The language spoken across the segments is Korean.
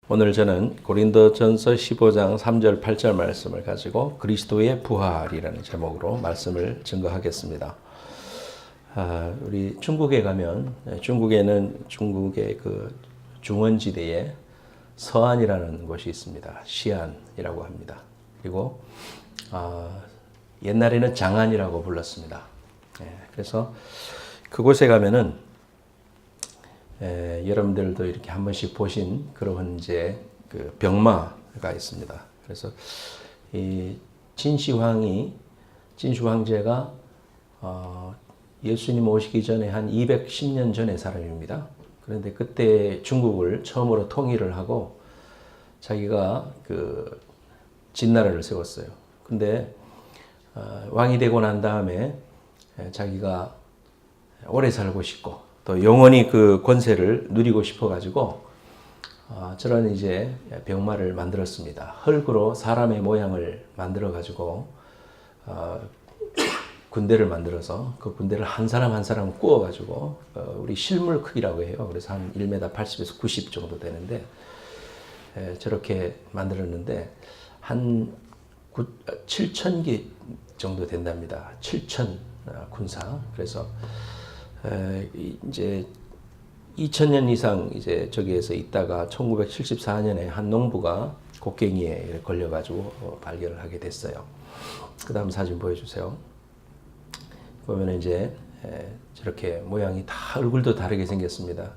오늘 저는 고린도전서 15장 3절 8절 말씀을 가지고 그리스도의 부활이라는 제목으로 말씀을 증거하겠습니다. 우리 중국에 가면 중국에는 중국의 그 중원지대에 서안이라는 곳이 있습니다. 시안이라고 합니다. 그리고 옛날에는 장안이라고 불렀습니다. 그래서 그곳에 가면은 여러분들도 이렇게 한 번씩 보신 그런 이제 그 병마가 있습니다. 그래서 이 진시 황제가 예수님 오시기 전에 한 210년 전의 사람입니다. 그런데 그때 중국을 처음으로 통일을 하고 자기가 그 진나라를 세웠어요. 근데 왕이 되고 난 다음에 자기가 오래 살고 싶고 또 영원히 그 권세를 누리고 싶어가지고 저런 이제 병마를 만들었습니다. 흙으로 사람의 모양을 만들어가지고 군대를 만들어서 그 군대를 한 사람 한 사람 구워가지고 우리 실물 크기라고 해요. 그래서 한 1m 80에서 90 정도 되는데 저렇게 만들었는데 한 7,000개 정도 된답니다. 7,000 군사. 그래서 이제 2000년 이상 이제 저기에서 있다가 1974년에 한 농부가 곡괭이에 걸려가지고 발견을 하게 됐어요. 그 다음 사진 보여주세요. 보면 이제 저렇게 모양이 다 얼굴도 다르게 생겼습니다.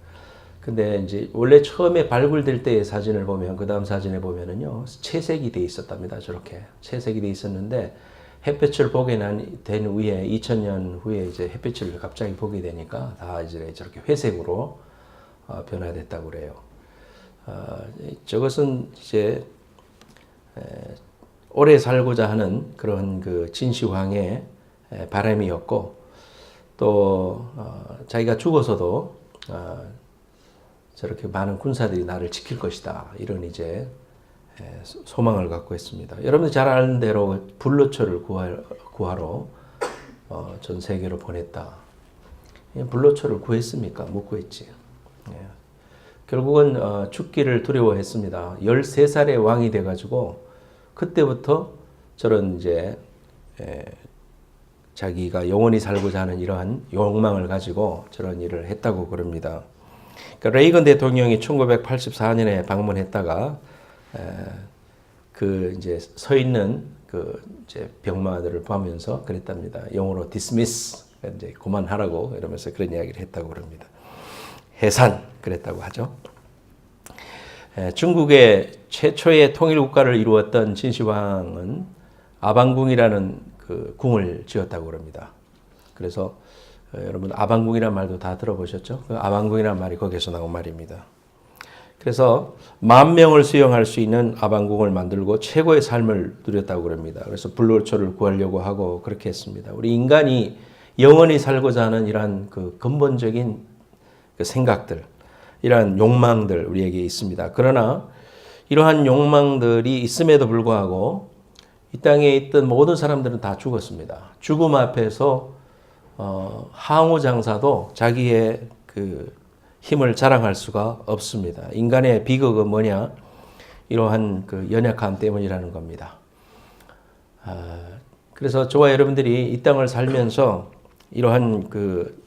근데 이제 원래 처음에 발굴될 때의 사진을 보면 그 다음 사진에 보면은요 채색이 돼 있었답니다. 저렇게 채색이 돼 있었는데 햇볕을 보게 된 후에 2000년 후에 이제 햇볕을 갑자기 보게 되니까 다 이제 저렇게 회색으로 변화됐다고 그래요. 저것은 이제 오래 살고자 하는 그런 그 진시황의 바람이었고 또 자기가 죽어서도 저렇게 많은 군사들이 나를 지킬 것이다 이런 이제 소망을 갖고 있습니다. 여러분들 잘 아는 대로 불로초를 구하러 전 세계로 보냈다. 불로초를 구했습니까? 못 구했지. 결국은 죽기를 두려워했습니다. 13살에 왕이 돼가지고 그때부터 저런 이제 자기가 영원히 살고자 하는 이러한 욕망을 가지고 저런 일을 했다고 그럽니다. 그러니까 레이건 대통령이 1984년에 방문했다가 그 이제 서 있는 그 이제 병마들을 보면서 그랬답니다. 영어로 dismiss 이제 그만하라고 이러면서 그런 이야기를 했다고 그럽니다. 해산 그랬다고 하죠. 중국의 최초의 통일 국가를 이루었던 진시황은 아방궁이라는 그 궁을 지었다고 그럽니다. 그래서 여러분 아방궁이라는 말도 다 들어보셨죠? 그 아방궁이라는 말이 거기서 나온 말입니다. 그래서 10,000명을 수용할 수 있는 아방궁을 만들고 최고의 삶을 누렸다고 그럽니다. 그래서 불로초를 구하려고 하고 그렇게 했습니다. 우리 인간이 영원히 살고자 하는 이러한 그 근본적인 그 생각들, 이러한 욕망들 우리에게 있습니다. 그러나 이러한 욕망들이 있음에도 불구하고 이 땅에 있던 모든 사람들은 다 죽었습니다. 죽음 앞에서 항우 장사도 자기의 그 힘을 자랑할 수가 없습니다. 인간의 비극은 뭐냐? 이러한 그 연약함 때문이라는 겁니다. 그래서 저와 여러분들이 이 땅을 살면서 이러한 그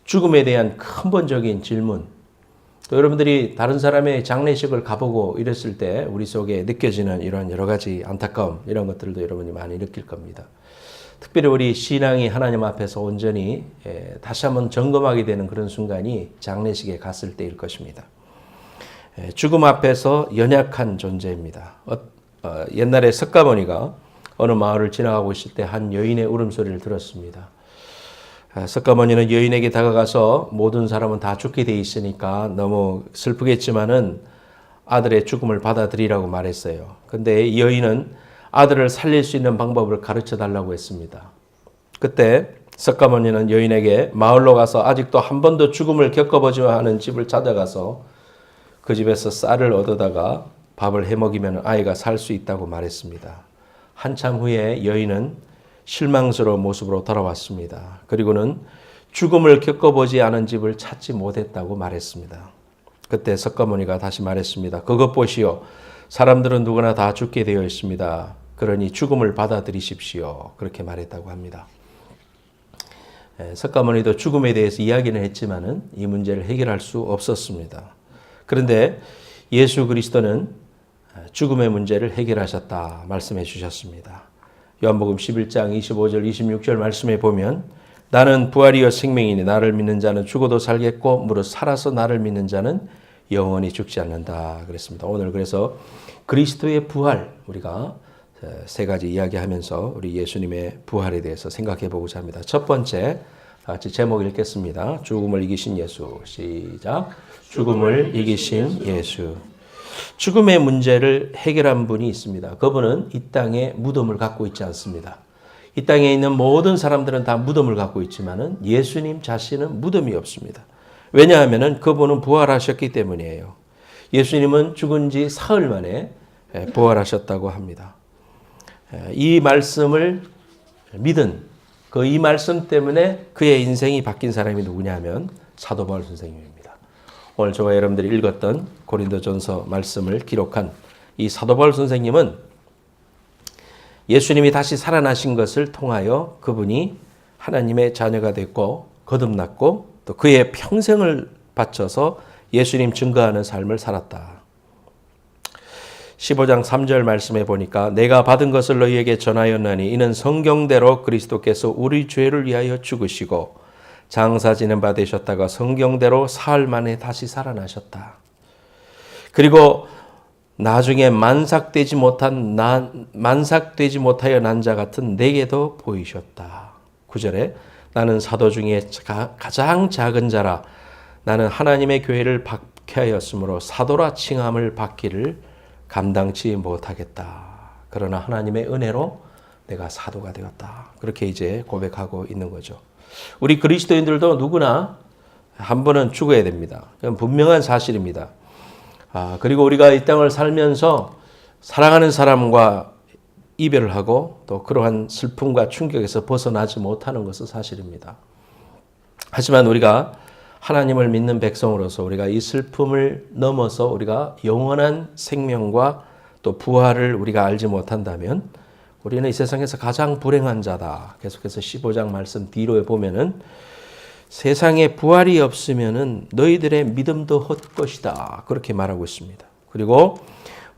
죽음에 대한 근본적인 질문, 또 여러분들이 다른 사람의 장례식을 가보고 이랬을 때 우리 속에 느껴지는 이런 여러 가지 안타까움, 이런 것들도 여러분이 많이 느낄 겁니다. 특별히 우리 신앙이 하나님 앞에서 온전히 다시 한번 점검하게 되는 그런 순간이 장례식에 갔을 때일 것입니다. 죽음 앞에서 연약한 존재입니다. 옛날에 석가모니가 어느 마을을 지나가고 있을 때 한 여인의 울음소리를 들었습니다. 석가모니는 여인에게 다가가서 모든 사람은 다 죽게 돼 있으니까 너무 슬프겠지만은 아들의 죽음을 받아들이라고 말했어요. 근데 여인은 아들을 살릴 수 있는 방법을 가르쳐 달라고 했습니다. 그때 석가모니는 여인에게 마을로 가서 아직도 한 번도 죽음을 겪어보지 않은 집을 찾아가서 그 집에서 쌀을 얻어다가 밥을 해먹이면 아이가 살 수 있다고 말했습니다. 한참 후에 여인은 실망스러운 모습으로 돌아왔습니다. 그리고는 죽음을 겪어보지 않은 집을 찾지 못했다고 말했습니다. 그때 석가모니가 다시 말했습니다. 그것 보시오. 사람들은 누구나 다 죽게 되어 있습니다. 그러니 죽음을 받아들이십시오. 그렇게 말했다고 합니다. 석가모니도 죽음에 대해서 이야기는 했지만은 이 문제를 해결할 수 없었습니다. 그런데 예수 그리스도는 죽음의 문제를 해결하셨다 말씀해 주셨습니다. 요한복음 11장 25절 26절 말씀에 보면 나는 부활이요 생명이니 나를 믿는 자는 죽어도 살겠고 무릇 살아서 나를 믿는 자는 영원히 죽지 않는다 그랬습니다. 오늘 그래서 그리스도의 부활 우리가 세 가지 이야기하면서 우리 예수님의 부활에 대해서 생각해 보고자 합니다. 첫 번째 같이 제목 읽겠습니다. 죽음을 이기신 예수. 시작. 죽음을 이기신 예수. 죽음의 문제를 해결한 분이 있습니다. 그분은 이 땅에 무덤을 갖고 있지 않습니다. 이 땅에 있는 모든 사람들은 다 무덤을 갖고 있지만은 예수님 자신은 무덤이 없습니다. 왜냐하면은 그분은 부활하셨기 때문이에요. 예수님은 죽은 지 사흘 만에 부활하셨다고 합니다. 이 말씀을 믿은 이 말씀 때문에 그의 인생이 바뀐 사람이 누구냐면 사도 바울 선생님입니다. 오늘 저와 여러분들이 읽었던 고린도전서 말씀을 기록한 이 사도 바울 선생님은 예수님이 다시 살아나신 것을 통하여 그분이 하나님의 자녀가 됐고 거듭났고 또 그의 평생을 바쳐서 예수님 증거하는 삶을 살았다. 15장 3절 말씀에 보니까 내가 받은 것을 너희에게 전하였나니 이는 성경대로 그리스도께서 우리 죄를 위하여 죽으시고 장사 지는 바 되셨다가 성경대로 사흘 만에 다시 살아나셨다. 그리고 나중에 만삭되지 못하여 난 자 같은 내게도 보이셨다. 9절에 나는 사도 중에 가장 작은 자라 나는 하나님의 교회를 박해하였으므로 사도라 칭함을 받기를 감당치 못하겠다. 그러나 하나님의 은혜로 내가 사도가 되었다. 그렇게 이제 고백하고 있는 거죠. 우리 그리스도인들도 누구나 한 번은 죽어야 됩니다. 그건 분명한 사실입니다. 그리고 우리가 이 땅을 살면서 사랑하는 사람과 이별을 하고 또 그러한 슬픔과 충격에서 벗어나지 못하는 것은 사실입니다. 하지만 우리가 하나님을 믿는 백성으로서 우리가 이 슬픔을 넘어서 우리가 영원한 생명과 또 부활을 우리가 알지 못한다면 우리는 이 세상에서 가장 불행한 자다. 계속해서 15장 말씀 뒤로에 보면은 세상에 부활이 없으면은 너희들의 믿음도 헛것이다. 그렇게 말하고 있습니다. 그리고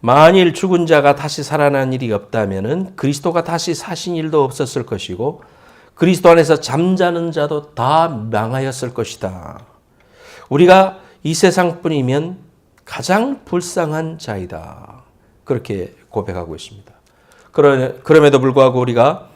만일 죽은 자가 다시 살아난 일이 없다면은 그리스도가 다시 사신 일도 없었을 것이고 그리스도 안에서 잠자는 자도 다 망하였을 것이다. 우리가 이 세상뿐이면 가장 불쌍한 자이다. 그렇게 고백하고 있습니다. 그럼에도 불구하고 우리가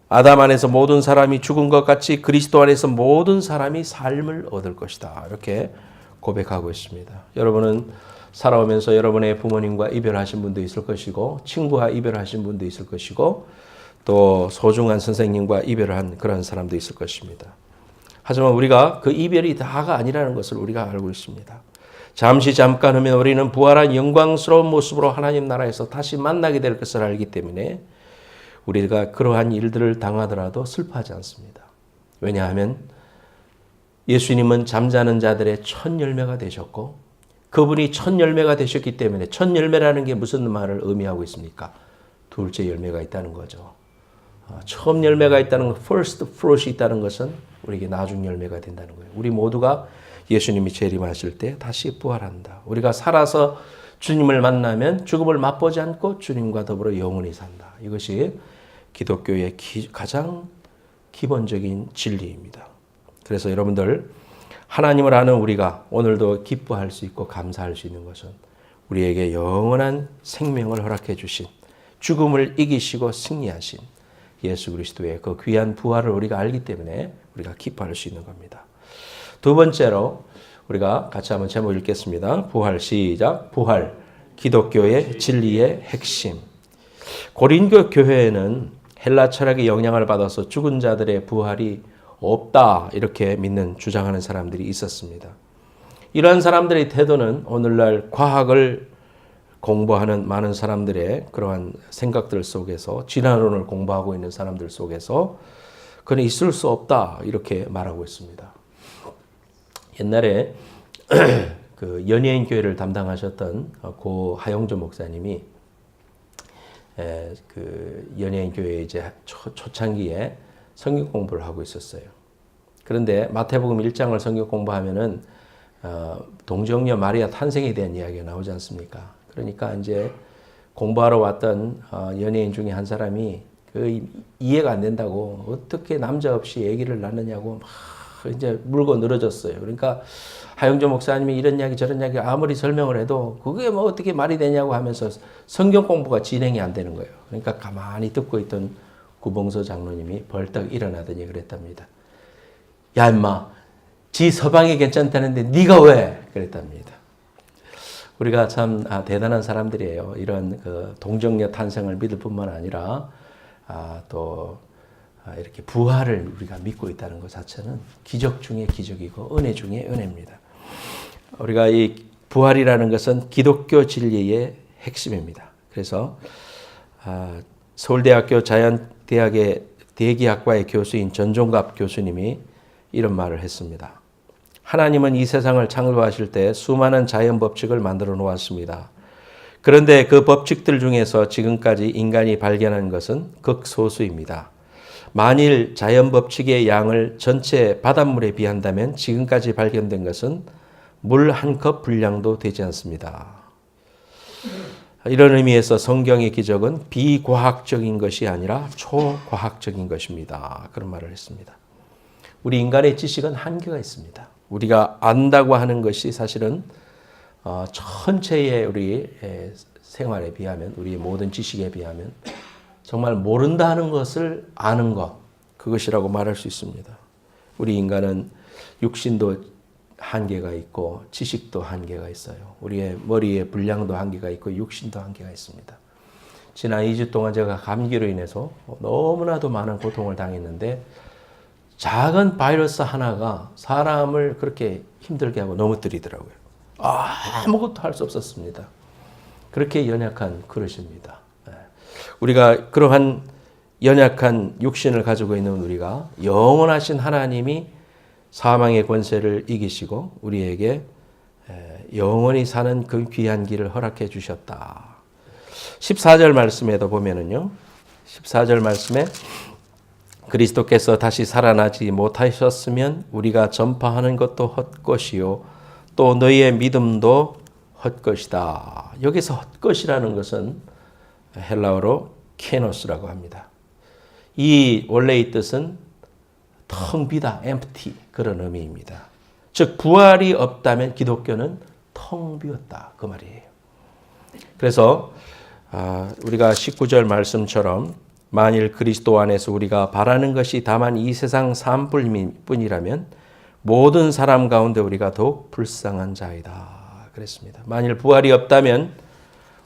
아담 안에서 모든 사람이 죽은 것 같이 그리스도 안에서 모든 사람이 삶을 얻을 것이다. 이렇게 고백하고 있습니다. 여러분은 살아오면서 여러분의 부모님과 이별하신 분도 있을 것이고 친구와 이별하신 분도 있을 것이고 또 소중한 선생님과 이별을 한 그런 사람도 있을 것입니다. 하지만 우리가 그 이별이 다가 아니라는 것을 우리가 알고 있습니다. 잠깐 후면 우리는 부활한 영광스러운 모습으로 하나님 나라에서 다시 만나게 될 것을 알기 때문에 우리가 그러한 일들을 당하더라도 슬퍼하지 않습니다. 왜냐하면 예수님은 잠자는 자들의 첫 열매가 되셨고 그분이 첫 열매가 되셨기 때문에 첫 열매라는 게 무슨 말을 의미하고 있습니까? 둘째 열매가 있다는 거죠. 처음 열매가 있다는 것, first fruit이 있다는 것은 우리에게 나중 열매가 된다는 거예요. 우리 모두가 예수님이 재림하실 때 다시 부활한다. 우리가 살아서 주님을 만나면 죽음을 맛보지 않고 주님과 더불어 영원히 산다. 이것이 기독교의 가장 기본적인 진리입니다. 그래서 여러분들 하나님을 아는 우리가 오늘도 기뻐할 수 있고 감사할 수 있는 것은 우리에게 영원한 생명을 허락해 주신 죽음을 이기시고 승리하신 예수 그리스도의 그 귀한 부활을 우리가 알기 때문에 우리가 기뻐할 수 있는 겁니다. 두 번째로 우리가 같이 한번 제목 읽겠습니다. 부활 시작. 부활 기독교의 진리의 핵심. 고린도 교회에는 헬라 철학의 영향을 받아서 죽은 자들의 부활이 없다 이렇게 믿는 주장하는 사람들이 있었습니다. 이러한 사람들의 태도는 오늘날 과학을 공부하는 많은 사람들의 그러한 생각들 속에서 진화론을 공부하고 있는 사람들 속에서 그는 있을 수 없다 이렇게 말하고 있습니다. 옛날에 그 연예인 교회를 담당하셨던 고 하영조 목사님이 그 연예인 교회 이제 초창기에 성경 공부를 하고 있었어요. 그런데 마태복음 1장을 성경 공부하면은 동정녀 마리아 탄생에 대한 이야기가 나오지 않습니까? 그러니까 이제 공부하러 왔던 연예인 중에 한 사람이 그 이해가 안 된다고 어떻게 남자 없이 아기를 낳느냐고 막 이제 물고 늘어졌어요. 그러니까 하영조 목사님이 이런 이야기 저런 이야기 아무리 설명을 해도 그게 뭐 어떻게 말이 되냐고 하면서 성경 공부가 진행이 안 되는 거예요. 그러니까 가만히 듣고 있던 구봉서 장로님이 벌떡 일어나더니 그랬답니다. 야 임마, 지 서방이 괜찮다는데 네가 왜? 그랬답니다. 우리가 참 대단한 사람들이에요. 이런 그 동정녀 탄생을 믿을 뿐만 아니라 또 이렇게 부활을 우리가 믿고 있다는 것 자체는 기적 중에 기적이고 은혜 중에 은혜입니다. 우리가 이 부활이라는 것은 기독교 진리의 핵심입니다. 그래서 서울대학교 자연대학의 대기학과의 교수인 전종갑 교수님이 이런 말을 했습니다. 하나님은 이 세상을 창조하실 때 수많은 자연 법칙을 만들어 놓았습니다. 그런데 그 법칙들 중에서 지금까지 인간이 발견한 것은 극소수입니다. 만일 자연 법칙의 양을 전체 바닷물에 비한다면 지금까지 발견된 것은 물 한 컵 분량도 되지 않습니다. 이런 의미에서 성경의 기적은 비과학적인 것이 아니라 초과학적인 것입니다. 그런 말을 했습니다. 우리 인간의 지식은 한계가 있습니다. 우리가 안다고 하는 것이 사실은 전체의 우리 생활에 비하면, 우리 모든 지식에 비하면 정말 모른다 하는 것을 아는 것, 그것이라고 말할 수 있습니다. 우리 인간은 육신도 한계가 있고 지식도 한계가 있어요. 우리의 머리의 분량도 한계가 있고 육신도 한계가 있습니다. 지난 2주 동안 제가 감기로 인해서 너무나도 많은 고통을 당했는데 작은 바이러스 하나가 사람을 그렇게 힘들게 하고 넘어뜨리더라고요. 아무것도 할 수 없었습니다. 그렇게 연약한 그릇입니다. 우리가 그러한 연약한 육신을 가지고 있는 우리가 영원하신 하나님이 사망의 권세를 이기시고 우리에게 영원히 사는 그 귀한 길을 허락해 주셨다. 14절 말씀에도 보면은요. 14절 말씀에 그리스도께서 다시 살아나지 못하셨으면 우리가 전파하는 것도 헛것이요 또 너희의 믿음도 헛것이다. 여기서 헛것이라는 것은 헬라어로 케노스라고 합니다. 이 원래의 뜻은 텅 비다, empty 그런 의미입니다. 즉 부활이 없다면 기독교는 텅 비었다 그 말이에요. 그래서 우리가 19절 말씀처럼 만일 그리스도 안에서 우리가 바라는 것이 다만 이 세상 삶뿐이라면 모든 사람 가운데 우리가 더욱 불쌍한 자이다 그랬습니다. 만일 부활이 없다면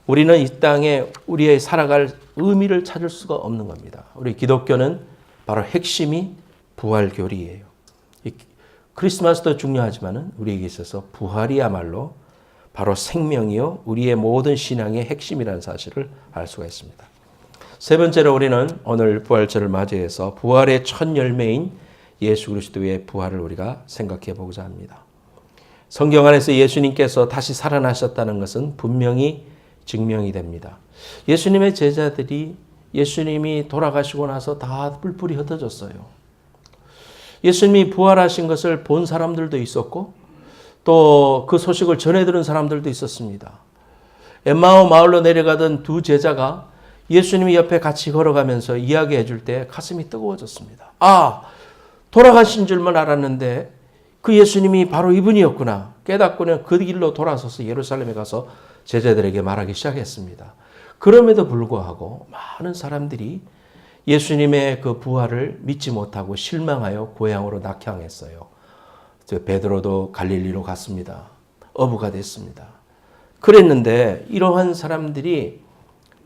우리는 이 땅에 우리의 살아갈 의미를 찾을 수가 없는 겁니다. 우리 기독교는 바로 핵심이 부활교리예요. 크리스마스도 중요하지만 우리에게 있어서 부활이야말로 바로 생명이요 우리의 모든 신앙의 핵심이라는 사실을 알 수가 있습니다. 세 번째로 우리는 오늘 부활절을 맞이해서 부활의 첫 열매인 예수 그리스도의 부활을 우리가 생각해 보고자 합니다. 성경 안에서 예수님께서 다시 살아나셨다는 것은 분명히 증명이 됩니다. 예수님의 제자들이 예수님이 돌아가시고 나서 다 뿔뿔이 흩어졌어요. 예수님이 부활하신 것을 본 사람들도 있었고 또 그 소식을 전해 들은 사람들도 있었습니다. 엠마오 마을로 내려가던 두 제자가 예수님이 옆에 같이 걸어가면서 이야기해 줄 때 가슴이 뜨거워졌습니다. 돌아가신 줄만 알았는데 그 예수님이 바로 이분이었구나 깨닫고는 그 길로 돌아서서 예루살렘에 가서 제자들에게 말하기 시작했습니다. 그럼에도 불구하고 많은 사람들이 예수님의 그 부활을 믿지 못하고 실망하여 고향으로 낙향했어요. 베드로도 갈릴리로 갔습니다. 어부가 됐습니다. 그랬는데 이러한 사람들이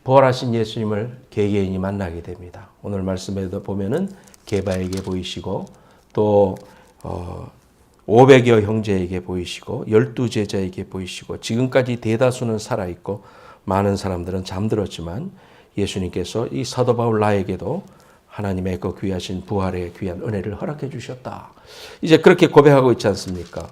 부활하신 예수님을 개개인이 만나게 됩니다. 오늘 말씀에도 보면은 게바에게 보이시고 또 500여 형제에게 보이시고 12제자에게 보이시고 지금까지 대다수는 살아있고 많은 사람들은 잠들었지만 예수님께서 이 사도 바울 나에게도 하나님의 그 귀하신 부활의 귀한 은혜를 허락해 주셨다. 이제 그렇게 고백하고 있지 않습니까?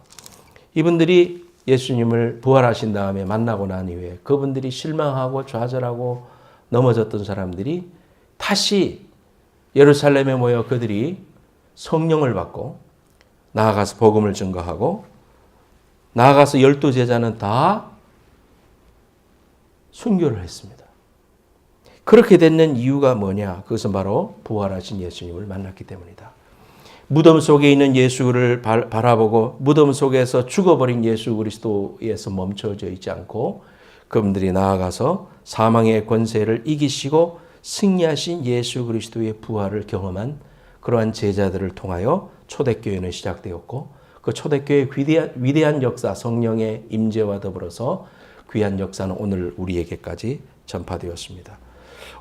이분들이 예수님을 부활하신 다음에 만나고 난 이후에 그분들이 실망하고 좌절하고 넘어졌던 사람들이 다시 예루살렘에 모여 그들이 성령을 받고 나아가서 복음을 증거하고 나아가서 12제자는 다 순교를 했습니다. 그렇게 됐는 이유가 뭐냐? 그것은 바로 부활하신 예수님을 만났기 때문이다. 무덤 속에 있는 예수를 바라보고 무덤 속에서 죽어버린 예수 그리스도에서 멈춰져 있지 않고 그분들이 나아가서 사망의 권세를 이기시고 승리하신 예수 그리스도의 부활을 경험한 그러한 제자들을 통하여 초대교회는 시작되었고 그 초대교회의 위대한 역사 성령의 임재와 더불어서 귀한 역사는 오늘 우리에게까지 전파되었습니다.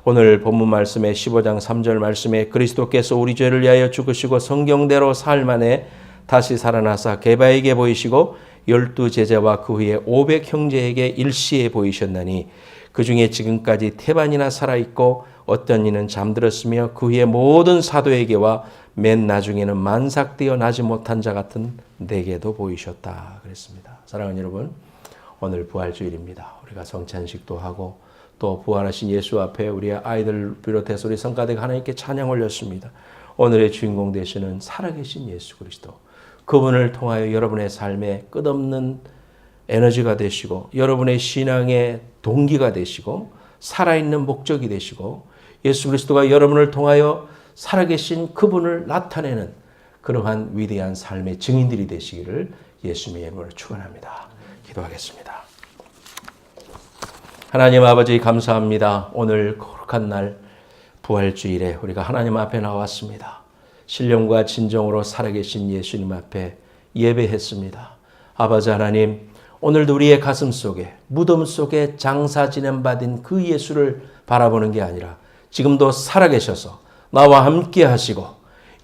오늘 본문 말씀의 15장 3절 말씀에 그리스도께서 우리 죄를 위하여 죽으시고 성경대로 사흘 만에 다시 살아나사 게바에게 보이시고 12제자와 그 후에 500형제에게 일시에 보이셨나니 그 중에 지금까지 태반이나 살아있고 어떤 이는 잠들었으며 그 후에 모든 사도에게와 맨 나중에는 만삭되어 나지 못한 자 같은 내게도 보이셨다 그랬습니다. 사랑하는 여러분, 오늘 부활주일입니다. 우리가 성찬식도 하고 또 부활하신 예수 앞에 우리 아이들 비롯해서 우리 성가대가 하나님께 찬양 올렸습니다. 오늘의 주인공 되시는 살아계신 예수 그리스도, 그분을 통하여 여러분의 삶에 끝없는 에너지가 되시고 여러분의 신앙의 동기가 되시고 살아있는 목적이 되시고 예수 그리스도가 여러분을 통하여 살아계신 그분을 나타내는 그러한 위대한 삶의 증인들이 되시기를 예수님의 이름으로 축원합니다. 기도하겠습니다. 하나님 아버지 감사합니다. 오늘 거룩한 날 부활주일에 우리가 하나님 앞에 나왔습니다. 신령과 진정으로 살아계신 예수님 앞에 예배했습니다. 아버지 하나님, 오늘도 우리의 가슴 속에 무덤 속에 장사 지낸 받은 그 예수를 바라보는 게 아니라 지금도 살아계셔서 나와 함께 하시고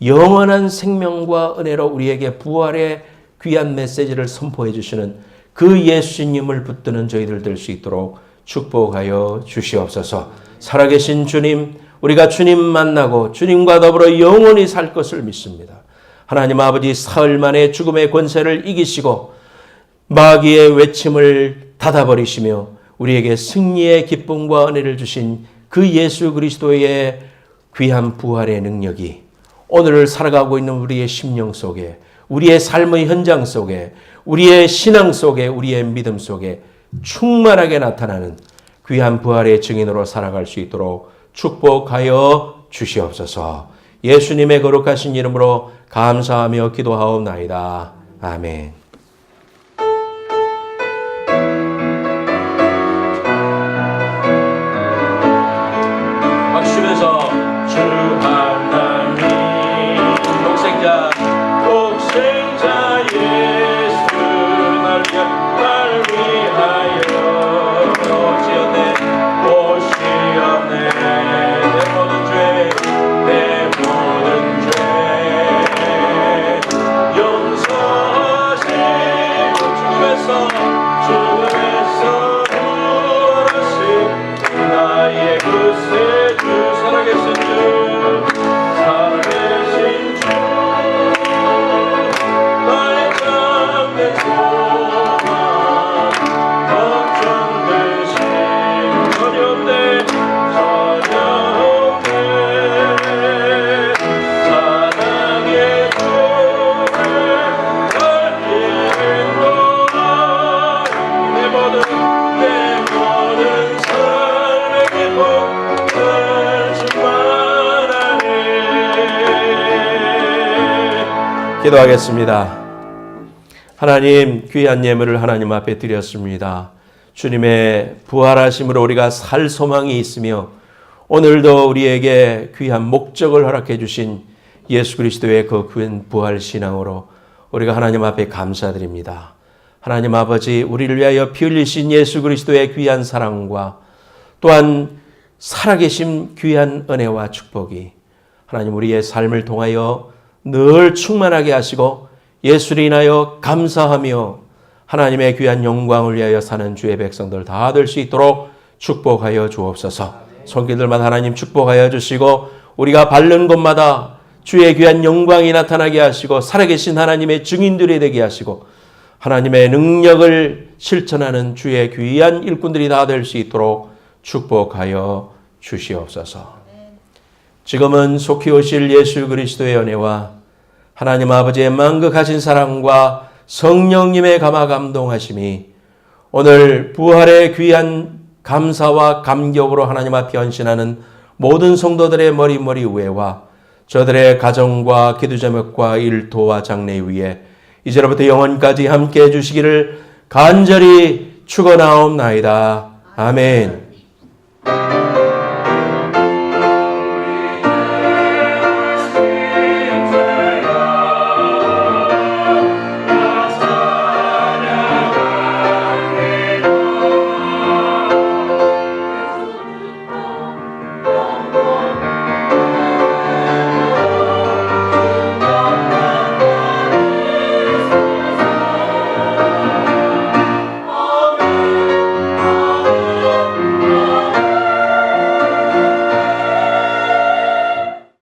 영원한 생명과 은혜로 우리에게 부활의 귀한 메시지를 선포해 주시는 그 예수님을 붙드는 저희들 될 수 있도록 축복하여 주시옵소서. 살아계신 주님, 우리가 주님 만나고 주님과 더불어 영원히 살 것을 믿습니다. 하나님 아버지, 사흘 만에 죽음의 권세를 이기시고 마귀의 외침을 닫아버리시며 우리에게 승리의 기쁨과 은혜를 주신 그 예수 그리스도의 귀한 부활의 능력이 오늘을 살아가고 있는 우리의 심령 속에, 우리의 삶의 현장 속에, 우리의 신앙 속에, 우리의 믿음 속에 충만하게 나타나는 귀한 부활의 증인으로 살아갈 수 있도록 축복하여 주시옵소서. 예수님의 거룩하신 이름으로 감사하며 기도하옵나이다. 아멘. 박수면서 주 하나님 독생자 예수 날 위하여 오시었네 내 모든 죄 용서하시고 죽음에서 부활하신 나의 그새 주 살아계신 주 나의 참된 소망 걱정되신 전염돼 사랑의 주를 살리는 동안 내 모든 삶의 기쁨을 충만하네. 기도하겠습니다. 하나님, 귀한 예물을 하나님 앞에 드렸습니다. 주님의 부활하심으로 우리가 살 소망이 있으며 오늘도 우리에게 귀한 목적을 허락해 주신 예수 그리스도의 그 귀한 부활 신앙으로 우리가 하나님 앞에 감사드립니다. 하나님 아버지, 우리를 위하여 피 흘리신 예수 그리스도의 귀한 사랑과 또한 살아계신 귀한 은혜와 축복이 하나님 우리의 삶을 통하여 늘 충만하게 하시고 예수를 인하여 감사하며 하나님의 귀한 영광을 위하여 사는 주의 백성들 다 될 수 있도록 축복하여 주옵소서. 손길들마다 하나님 축복하여 주시고 우리가 밟는 곳마다 주의 귀한 영광이 나타나게 하시고 살아계신 하나님의 증인들이 되게 하시고 하나님의 능력을 실천하는 주의 귀한 일꾼들이 다 될 수 있도록 축복하여 주시옵소서. 지금은 속히 오실 예수 그리스도의 은혜와 하나님 아버지의 만극하신 사랑과 성령님의 감화 감동하심이 오늘 부활의 귀한 감사와 감격으로 하나님 앞에 헌신하는 모든 성도들의 머리 위에와 저들의 가정과 기도 제목과 일터와 장래 위에 이제로부터 영원까지 함께해 주시기를 간절히 축원하옵나이다. 아멘.